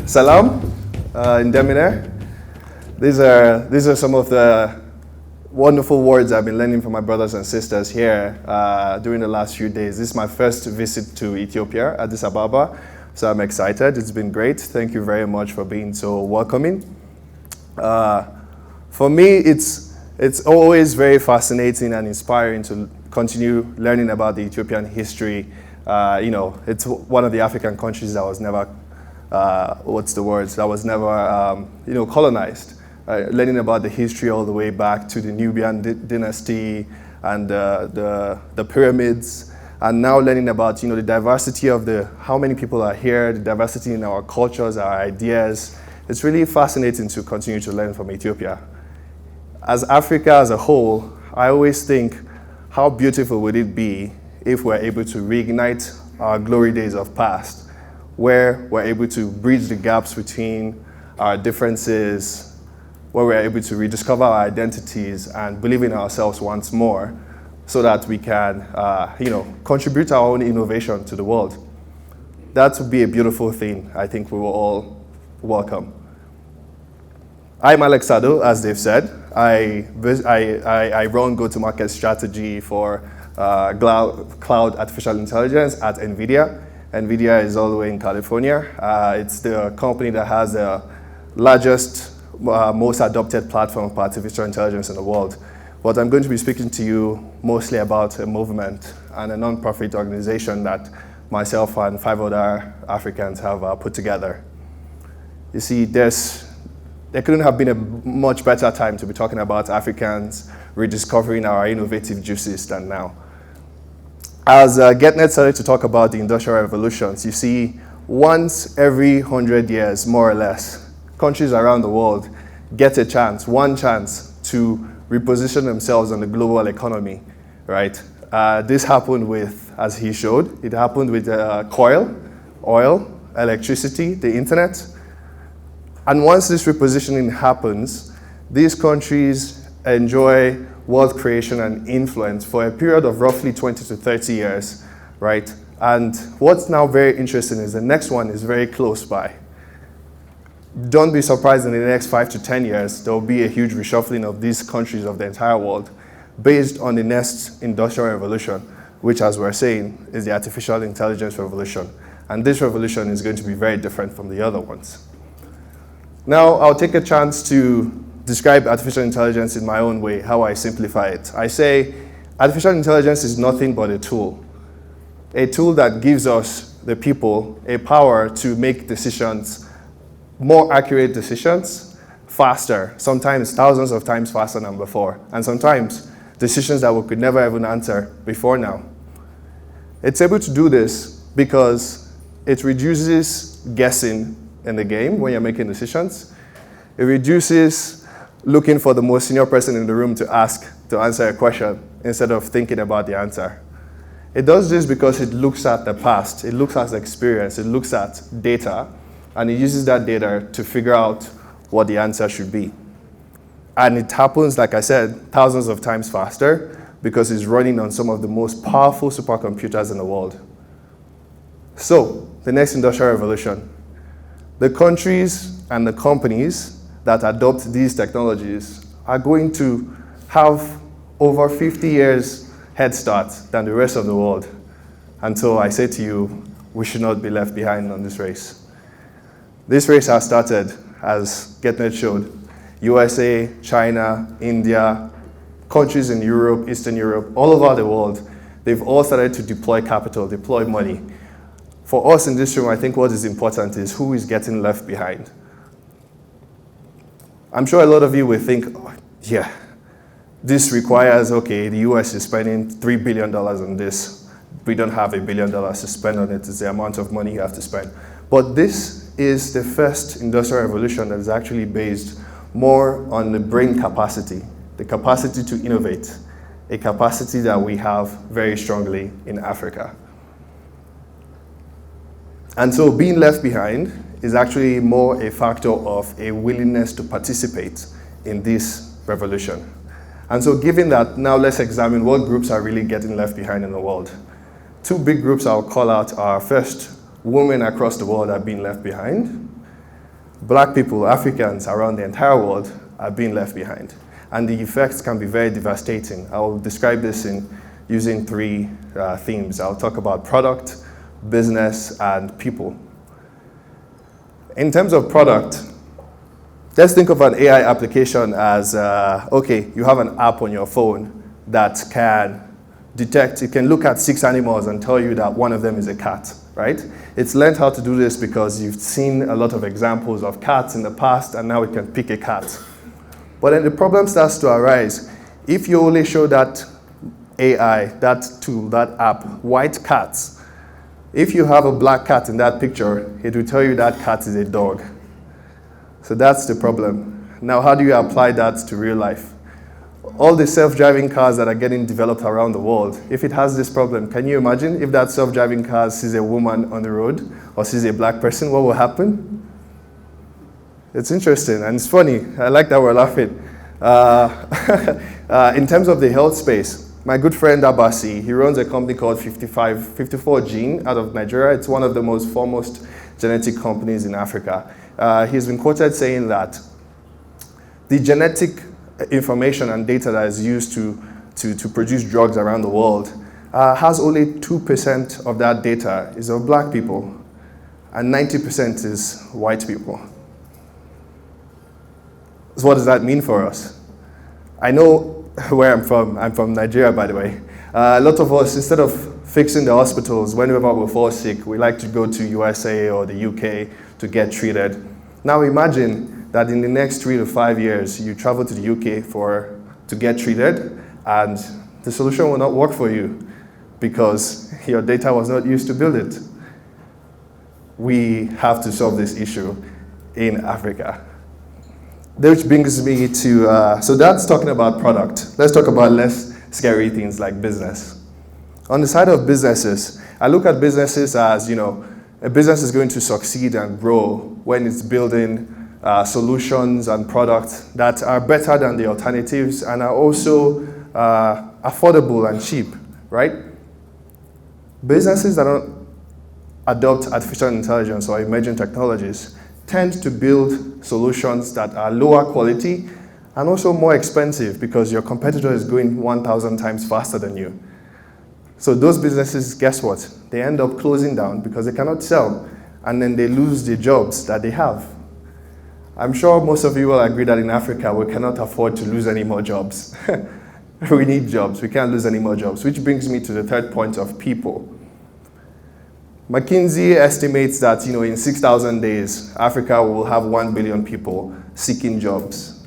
Salam, Indemine. These are some of the wonderful words I've been learning from my brothers and sisters here during the last few days. This is my first visit to Ethiopia, Addis Ababa, so I'm excited. It's been great. Thank you very much for being so welcoming. For me, it's always very fascinating and inspiring to continue learning about the Ethiopian history. It's one of the African countries that was never, colonized. Learning about the history all the way back to the Nubian dynasty and the pyramids, and now learning about the diversity of how many people are here, the diversity in our cultures, our ideas. It's really fascinating to continue to learn from Ethiopia. As Africa as a whole, I always think, how beautiful would it be if we're able to reignite our glory days of past, where we're able to bridge the gaps between our differences, where we're able to rediscover our identities and believe in ourselves once more, so that we can, contribute our own innovation to the world. That would be a beautiful thing. I think we will all welcome. I'm Alex Sado, as they've said. I run go-to-market strategy for cloud artificial intelligence at NVIDIA. NVIDIA is all the way in California. It's the company that has the largest, most adopted platform for artificial intelligence in the world. But I'm going to be speaking to you mostly about a movement and a non-profit organization that myself and 5 other Africans have put together. You see, there couldn't have been a much better time to be talking about Africans rediscovering our innovative juices than now. As GetNet started to talk about the Industrial Revolutions, you see, once every 100 years, more or less, countries around the world get one chance to reposition themselves on the global economy, right? This happened with, as he showed, it happened with coal, oil, electricity, the internet. And once this repositioning happens, these countries enjoy wealth creation and influence for a period of roughly 20 to 30 years, right? And what's now very interesting is the next one is very close by. Don't be surprised in the next 5 to 10 years, there will be a huge reshuffling of these countries of the entire world based on the next industrial revolution, which, as we're saying, is the artificial intelligence revolution. And this revolution is going to be very different from the other ones. Now, I'll take a chance to describe artificial intelligence in my own way, how I simplify it. I say artificial intelligence is nothing but a tool that gives us, the people, a power to make decisions, more accurate decisions, faster, sometimes thousands of times faster than before, and sometimes decisions that we could never even answer before now. It's able to do this because it reduces guessing in the game when you're making decisions. It reduces looking for the most senior person in the room to answer a question instead of thinking about the answer. It does this because it looks at the past, it looks at experience, it looks at data, and it uses that data to figure out what the answer should be. And it happens, like I said, thousands of times faster because it's running on some of the most powerful supercomputers in the world. So, the next industrial revolution. The countries and the companies that adopt these technologies are going to have over 50 years head start than the rest of the world. And so I say to you, we should not be left behind on this race. This race has started, as GetNet showed. USA, China, India, countries in Europe, Eastern Europe, all over the world, they've all started to deploy capital, deploy money. For us in this room, I think what is important is who is getting left behind. I'm sure a lot of you will think, oh, yeah, this requires, okay, the US is spending $3 billion on this. We don't have $1 billion to spend on it. It's the amount of money you have to spend. But this is the first industrial revolution that is actually based more on the brain capacity, the capacity to innovate, a capacity that we have very strongly in Africa. And so being left behind is actually more a factor of a willingness to participate in this revolution. And so given that, now let's examine what groups are really getting left behind in the world. 2 big groups I'll call out are, first, women across the world are being left behind. Black people, Africans around the entire world are being left behind. And the effects can be very devastating. I'll describe this in using three themes. I'll talk about product, business, and people. In terms of product, let's think of an AI application as, okay, you have an app on your phone that can detect, it can look at 6 animals and tell you that one of them is a cat, right? It's learned how to do this because you've seen a lot of examples of cats in the past, and now it can pick a cat. But then the problem starts to arise. If you only show that AI, that tool, that app, white cats, if you have a black cat in that picture, it will tell you that cat is a dog. So that's the problem. Now, how do you apply that to real life? All the self-driving cars that are getting developed around the world, if it has this problem, can you imagine if that self-driving car sees a woman on the road or sees a black person, what will happen? It's interesting and it's funny. I like that we're laughing. In terms of the health space, my good friend Abasi, he runs a company called 54 Gene out of Nigeria. It's one of the most foremost genetic companies in Africa. He's been quoted saying that the genetic information and data that is used to produce drugs around the world has only 2% of that data is of black people, and 90% is white people. So what does that mean for us? I know where I'm from. I'm from Nigeria, by the way. A lot of us, instead of fixing the hospitals, whenever we fall sick, we like to go to USA or the UK to get treated. Now imagine that in the next 3 to 5 years, you travel to the UK to get treated, and the solution will not work for you because your data was not used to build it. We have to solve this issue in Africa. Which brings me to, so that's talking about product. Let's talk about less scary things like business. On the side of businesses, I look at businesses as, a business is going to succeed and grow when it's building solutions and products that are better than the alternatives and are also affordable and cheap, right? Businesses that don't adopt artificial intelligence or emerging technologies tend to build solutions that are lower quality and also more expensive because your competitor is going 1,000 times faster than you. So those businesses, guess what? They end up closing down because they cannot sell, and then they lose the jobs that they have. I'm sure most of you will agree that in Africa, we cannot afford to lose any more jobs. We need jobs. We can't lose any more jobs, which brings me to the third point of people. McKinsey estimates that in 6,000 days, Africa will have 1 billion people seeking jobs.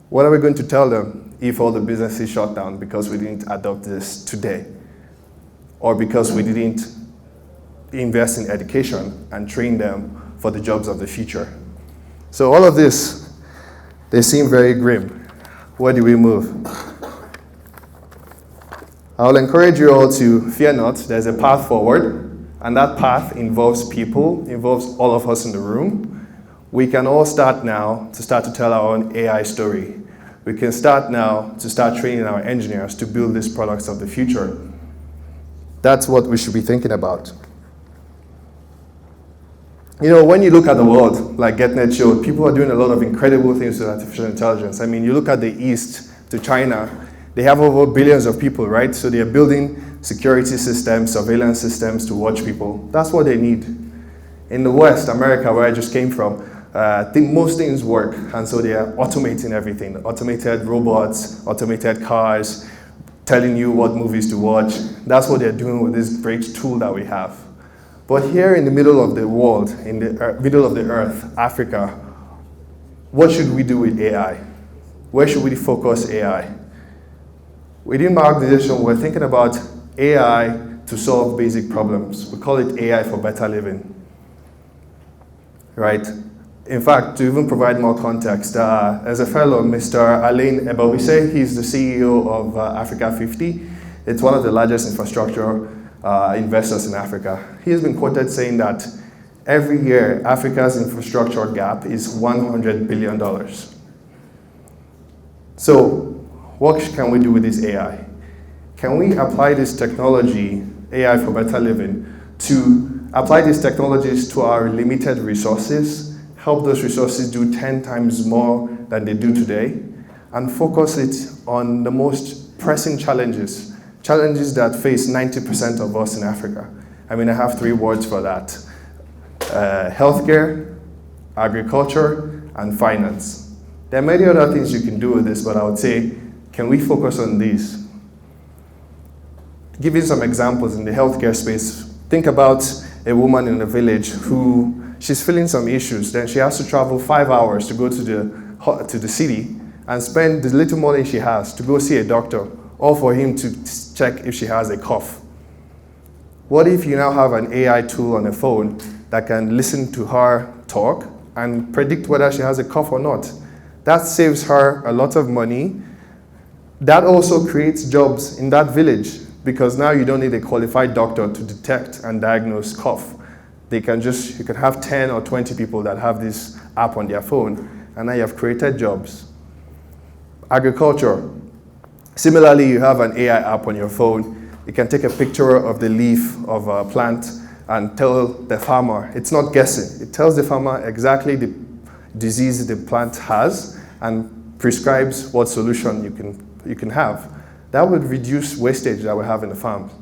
What are we going to tell them if all the businesses shut down because we didn't adopt this today? Or because we didn't invest in education and train them for the jobs of the future? So all of this, they seem very grim. Where do we move? I'll encourage you all to fear not. There's a path forward. And that path involves people, involves all of us in the room. We can all start now to tell our own AI story. We can start now to start training our engineers to build these products of the future. That's what we should be thinking about. When you look at the world, like GetNet showed, people are doing a lot of incredible things with artificial intelligence. I mean, you look at the East to China, they have over billions of people, right? So they are building security systems, surveillance systems to watch people. That's what they need. In the West, America, where I just came from, I think most things work, and so they are automating everything. Automated robots, automated cars, telling you what movies to watch. That's what they're doing with this great tool that we have. But here in the middle of the world, in the middle of the earth, Africa, what should we do with AI? Where should we focus AI? Within my organization, we're thinking about AI to solve basic problems. We call it AI for better living, right? In fact, to even provide more context, as a fellow, Mr. Alain Ebawise, he's the CEO of Africa 50. It's one of the largest infrastructure investors in Africa. He has been quoted saying that every year, Africa's infrastructure gap is $100 billion. So, what can we do with this AI? Can we apply this technology, AI for better living, to apply these technologies to our limited resources help those resources do 10 times more than they do today, and focus it on the most pressing challenges that face 90% of us in Africa. I mean, I have 3 words for that: healthcare, agriculture, and finance. There are many other things you can do with this, but I would say, can we focus on these? Giving some examples in the healthcare space, think about a woman in a village who she's feeling some issues, then she has to travel 5 hours to go to the city and spend the little money she has to go see a doctor, or for him to check if she has a cough. What if you now have an AI tool on a phone that can listen to her talk and predict whether she has a cough or not? That saves her a lot of money. That also creates jobs in that village, because now you don't need a qualified doctor to detect and diagnose cough. You can have 10 or 20 people that have this app on their phone, and now you have created jobs. Agriculture. Similarly, you have an AI app on your phone. You can take a picture of the leaf of a plant and tell the farmer. It's not guessing. It tells the farmer exactly the disease the plant has and prescribes what solution you can have. That would reduce wastage that we have in the farms.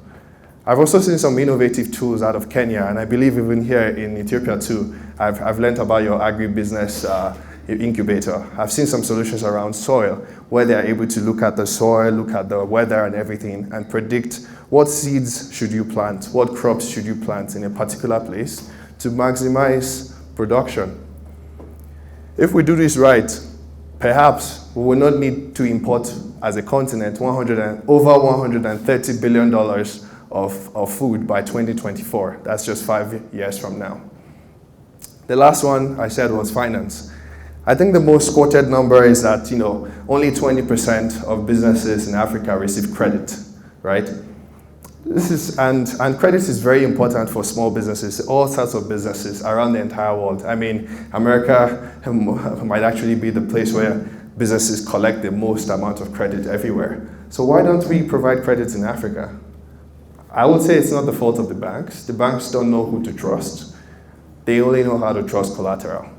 I've also seen some innovative tools out of Kenya, and I believe even here in Ethiopia too. I've learned about your agribusiness incubator. I've seen some solutions around soil, where they're able to look at the soil, look at the weather and everything, and predict what seeds should you plant, what crops should you plant in a particular place to maximize production. If we do this right, perhaps we will not need to import as a continent over $130 billion of food by 2024. That's just 5 years from now. The last one I said was finance. I think the most quoted number is that only 20% of businesses in Africa receive credit, right? And credit is very important for small businesses, all sorts of businesses around the entire world. I mean, America might actually be the place where businesses collect the most amount of credit everywhere. So why don't we provide credit in Africa? I would say it's not the fault of the banks. The banks don't know who to trust. They only know how to trust collateral.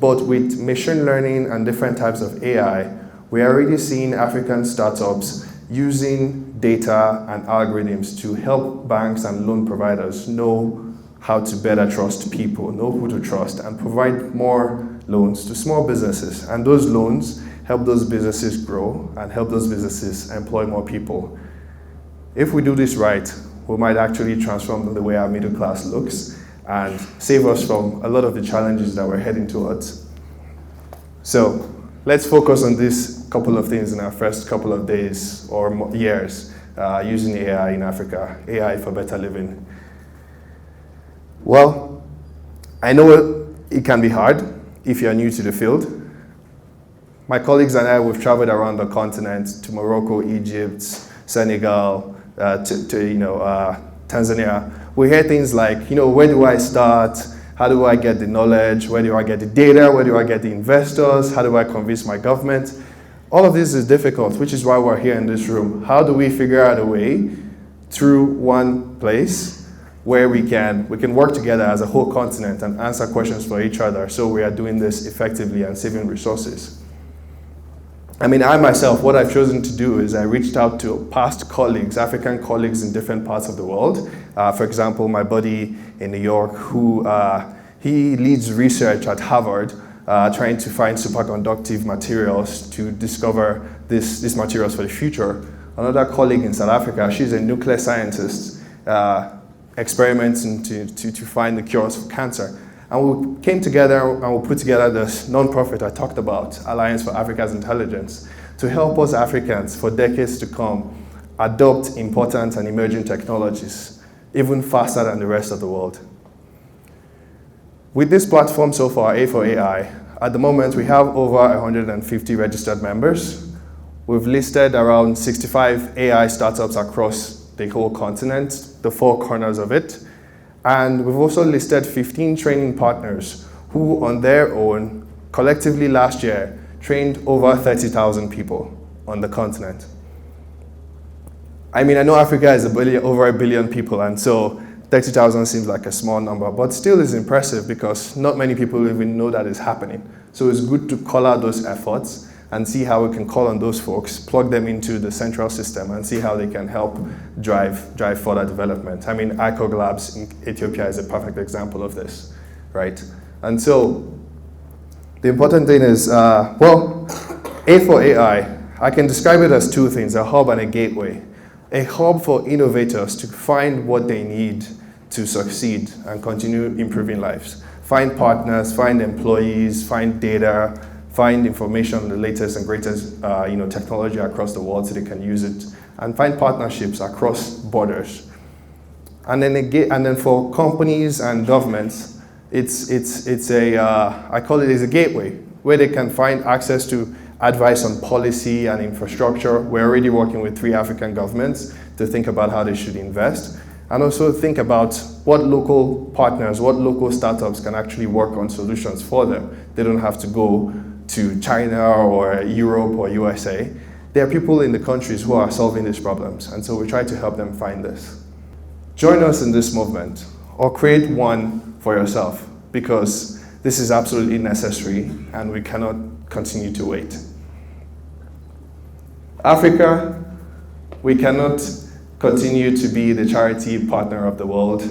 But with machine learning and different types of AI, we are already seeing African startups using data and algorithms to help banks and loan providers know how to better trust people, know who to trust, and provide more loans to small businesses. And those loans help those businesses grow and help those businesses employ more people. If we do this right, we might actually transform the way our middle class looks and save us from a lot of the challenges that we're heading towards. So let's focus on this couple of things in our first couple of days or years using AI in Africa, AI for better living. Well, I know it can be hard if you're new to the field. My colleagues and I, we've traveled around the continent to Morocco, Egypt, Senegal, Tanzania. We hear things like, where do I start? How do I get the knowledge? Where do I get the data? Where do I get the investors? How do I convince my government? All of this is difficult, which is why we're here in this room. How do we figure out a way through one place where we can work together as a whole continent and answer questions for each other, so we are doing this effectively and saving resources? I mean, I myself, what I've chosen to do is I reached out to past colleagues, African colleagues in different parts of the world. For example, my buddy in New York, who he leads research at Harvard, trying to find superconductive materials to discover these materials for the future. Another colleague in South Africa, she's a nuclear scientist, experimenting to find the cures for cancer. And we came together and we put together this nonprofit I talked about, Alliance for Africa's Intelligence, to help us Africans for decades to come adopt important and emerging technologies, even faster than the rest of the world. With this platform so far, A for AI, at the moment we have over 150 registered members. We've listed around 65 AI startups across the whole continent, the 4 corners of it. And we've also listed 15 training partners who, on their own, collectively last year, trained over 30,000 people on the continent. I mean, I know Africa is over a billion people, and so 30,000 seems like a small number, but still is impressive because not many people even know that is happening. So it's good to call out those efforts and see how we can call on those folks, plug them into the central system, and see how they can help drive further development. I mean, ICOG Labs in Ethiopia is a perfect example of this, right? And so the important thing is, well, A for AI, I can describe it as two things, a hub and a gateway. A hub for innovators to find what they need to succeed and continue improving lives. Find partners, find employees, find data, find information on the latest and greatest technology across the world so they can use it, and find partnerships across borders. And then for companies and governments, it's a I call it a gateway where they can find access to advice on policy and infrastructure. We're already working with 3 African governments to think about how they should invest, and also think about what local partners, what local startups can actually work on solutions for them. They don't have to go to China or Europe or USA. There are people in the countries who are solving these problems, and so we try to help them find this. Join us in this movement, or create one for yourself, because this is absolutely necessary and we cannot continue to wait. Africa, we cannot continue to be the charity partner of the world.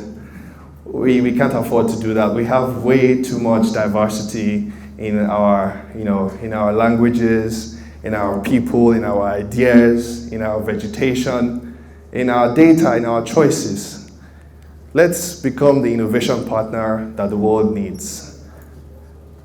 We can't afford to do that. We have way too much diversity in our, in our languages, in our people, in our ideas, in our vegetation, in our data, in our choices. Let's become the innovation partner that the world needs.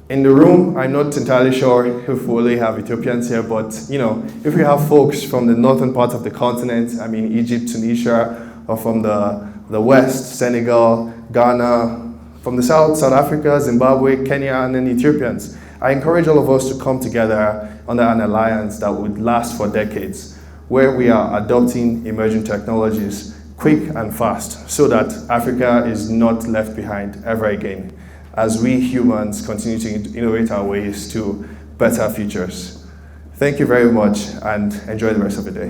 In the room, I'm not entirely sure if we only have Ethiopians here, but if we have folks from the northern part of the continent, I mean Egypt, Tunisia, or from the west, Senegal, Ghana, from the south, South Africa, Zimbabwe, Kenya, and then Ethiopians, I encourage all of us to come together under an alliance that would last for decades, where we are adopting emerging technologies quick and fast, so that Africa is not left behind ever again, as we humans continue to innovate our ways to better futures. Thank you very much, and enjoy the rest of the day.